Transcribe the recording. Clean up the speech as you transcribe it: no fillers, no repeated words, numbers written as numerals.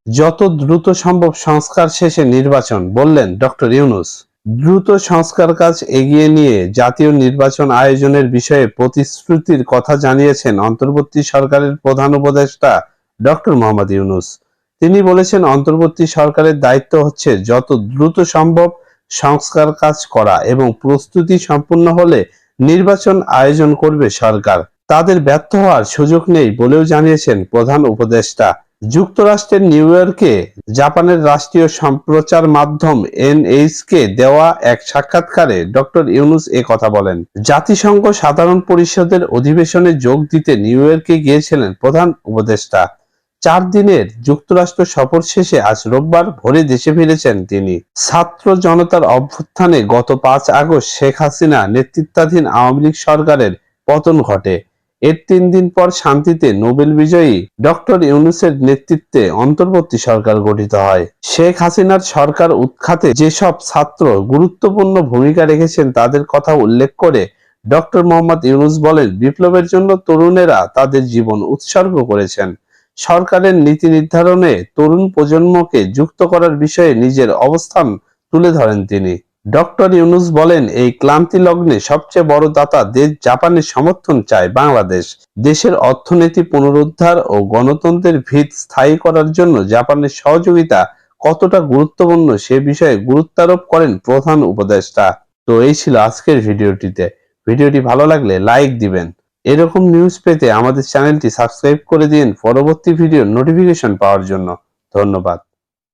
যত দ্রুত সম্ভব সংস্কার শেষে নির্বাচন, বললেন ডক্টর ইউনূস। দ্রুত সংস্কার কাজ এগিয়ে নিয়ে জাতীয় নির্বাচন আয়োজনের বিষয়ে প্রতিশ্রুতির কথা জানিয়েছেন অন্তর্বর্তী সরকারের প্রধান উপদেষ্টা ডক্টর মোহাম্মদ ইউনূস। তিনি বলেছেন, অন্তর্বর্তী সরকারের দায়িত্ব হচ্ছে যত দ্রুত সম্ভব সংস্কার কাজ করা এবং প্রস্তুতি সম্পূর্ণ হলে নির্বাচন আয়োজন করবে সরকার। তাদের ব্যর্থ হওয়ার সুযোগ নেই বলেও জানিয়েছেন প্রধান উপদেষ্টা। যুক্তরাষ্ট্রের নিউ ইয়র্কে জাপানের রাষ্ট্রীয় সম্প্রচার মাধ্যম এনএইচকে দেওয়া এক সাক্ষাৎকারে ডক্টর ইউনূস এ কথা বলেন। জাতিসংঘ সাধারণ পরিষদের অধিবেশনে যোগ দিতে নিউ ইয়র্কে গিয়েছিলেন প্রধান উপদেষ্টা। 4 দিনের যুক্তরাষ্ট্র সফর শেষে আজ রোববার ভোরে দেশে ফিরেছেন তিনি। ছাত্র জনতার অভ্যুত্থানে গত 5 আগস্ট শেখ হাসিনা নেতৃত্বাধীন আওয়ামী লীগ সরকারের পতন ঘটে। এর 3 দিন পর শান্তিতে নোবেল বিজয়ী ডক্টর ইউনূসের নেতৃত্বে অন্তর্বর্তী সরকার গঠিত হয়। শেখ হাসিনার সরকার উৎখাতে যেসব ছাত্র গুরুত্বপূর্ণ ভূমিকা রেখেছেন তাদের কথা উল্লেখ করে ডক্টর মোহাম্মদ ইউনূস বলেন, বিপ্লবের জন্য তরুণেরা তাদের জীবন উৎসর্গ করেছেন। সরকারের নীতি নির্ধারণে তরুণ প্রজন্মকে যুক্ত করার বিষয়ে নিজের অবস্থান তুলে ধরেন তিনি। ডক্টর ইউনূস বলেন, এই ক্লান্তি লগ্নে সবচেয়ে বড় দাতা দেশ জাপানের সমর্থন চায় বাংলাদেশ। দেশের অর্থনীতি পুনরুদ্ধার ও গণতন্ত্রের ভিত স্থায়ী করার জন্য জাপানের সহযোগিতা কতটা গুরুত্বপূর্ণ সে বিষয়ে গুরুত্বারোপ করেন প্রধান উপদেষ্টা। তো এই ছিল আজকের ভিডিওটিতে। ভিডিওটি ভালো লাগলে লাইক দিবেন। এরকম নিউজ পেতে আমাদের চ্যানেলটি সাবস্ক্রাইব করে দিন পরবর্তী ভিডিওর নোটিফিকেশন পাওয়ার জন্য। ধন্যবাদ।